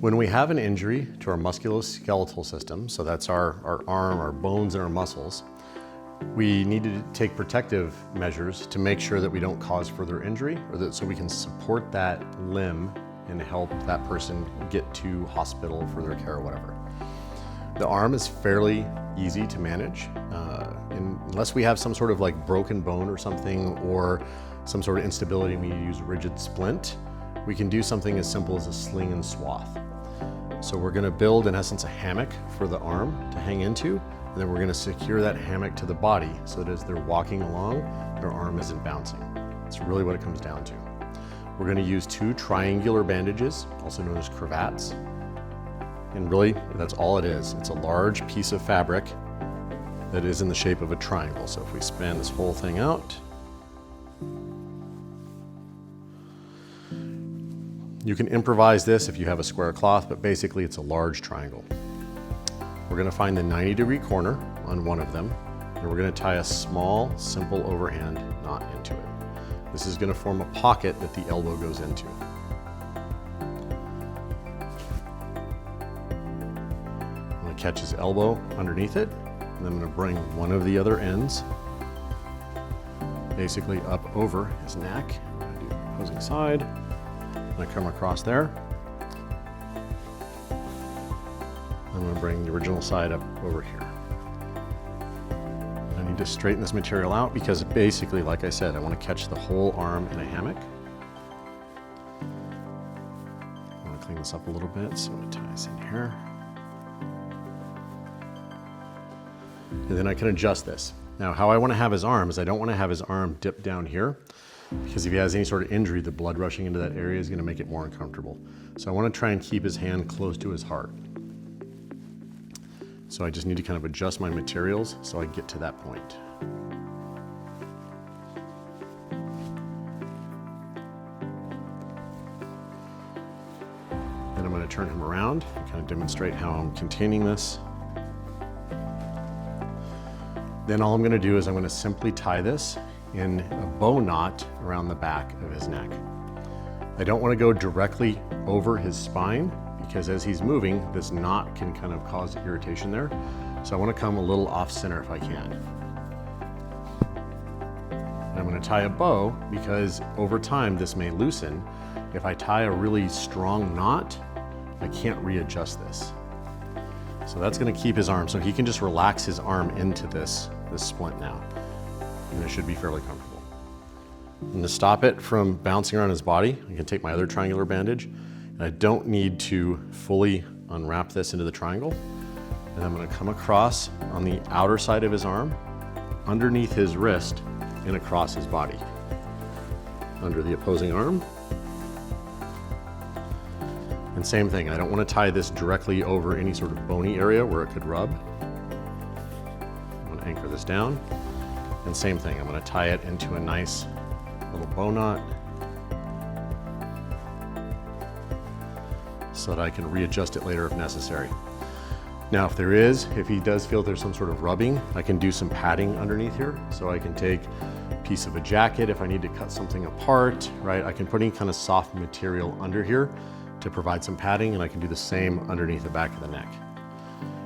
When we have an injury to our musculoskeletal system, so that's our arm, our bones, and our muscles, we need to take protective measures to make sure that we don't cause further injury, or so we can support that limb and help that person get to hospital for their care or whatever. The arm is fairly easy to manage, unless we have some sort of like broken bone or something, or some sort of instability, we use rigid splint. We can do something as simple as a sling and swath. So we're gonna build, in essence, a hammock for the arm to hang into, and then we're gonna secure that hammock to the body so that as they're walking along, their arm isn't bouncing. That's really what it comes down to. We're gonna use 2 triangular bandages, also known as cravats. And really, that's all it is. It's a large piece of fabric that is in the shape of a triangle. So if we span this whole thing out, you can improvise this if you have a square cloth, but basically it's a large triangle. We're gonna find the 90-degree corner on one of them, and we're gonna tie a small, simple overhand knot into it. This is gonna form a pocket that the elbow goes into. I'm gonna catch his elbow underneath it, and then I'm gonna bring one of the other ends basically up over his neck. I'm gonna do the opposing side. I'm gonna come across there. I'm gonna bring the original side up over here. I need to straighten this material out because basically, like I said, I want to catch the whole arm in a hammock. I want to clean this up a little bit so it ties in here. And then I can adjust this. Now, how I want to have his arm is I don't want to have his arm dip down here, because if he has any sort of injury, the blood rushing into that area is going to make it more uncomfortable. So I want to try and keep his hand close to his heart. So I just need to kind of adjust my materials so I get to that point. Then I'm going to turn him around and kind of demonstrate how I'm containing this. Then all I'm going to do is I'm going to simply tie this in a bow knot around the back of his neck. I don't want to go directly over his spine because as he's moving, this knot can kind of cause irritation there. So I want to come a little off center if I can. And I'm going to tie a bow because over time this may loosen. If I tie a really strong knot, I can't readjust this. So that's going to keep his arm, so he can just relax his arm into this splint now. And it should be fairly comfortable. And to stop it from bouncing around his body, I can take my other triangular bandage, and I don't need to fully unwrap this into the triangle. And I'm going to come across on the outer side of his arm, underneath his wrist, and across his body. Under the opposing arm. And same thing, I don't want to tie this directly over any sort of bony area where it could rub. I'm going to anchor this down. And same thing, I'm going to tie it into a nice little bow knot so that I can readjust it later if necessary. Now if he does feel there's some sort of rubbing, I can do some padding underneath here. So I can take a piece of a jacket if I need to cut something apart, right? I can put any kind of soft material under here to provide some padding, and I can do the same underneath the back of the neck.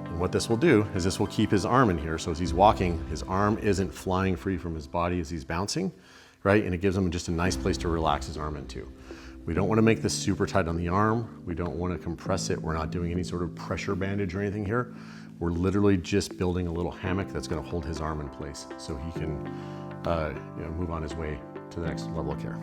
And what this will do is this will keep his arm in here, so as he's walking, his arm isn't flying free from his body as he's bouncing, right? And it gives him just a nice place to relax his arm into. We don't want to make this super tight on the arm. We don't want to compress it. We're not doing any sort of pressure bandage or anything here. We're literally just building a little hammock that's going to hold his arm in place so he can move on his way to the next level of care.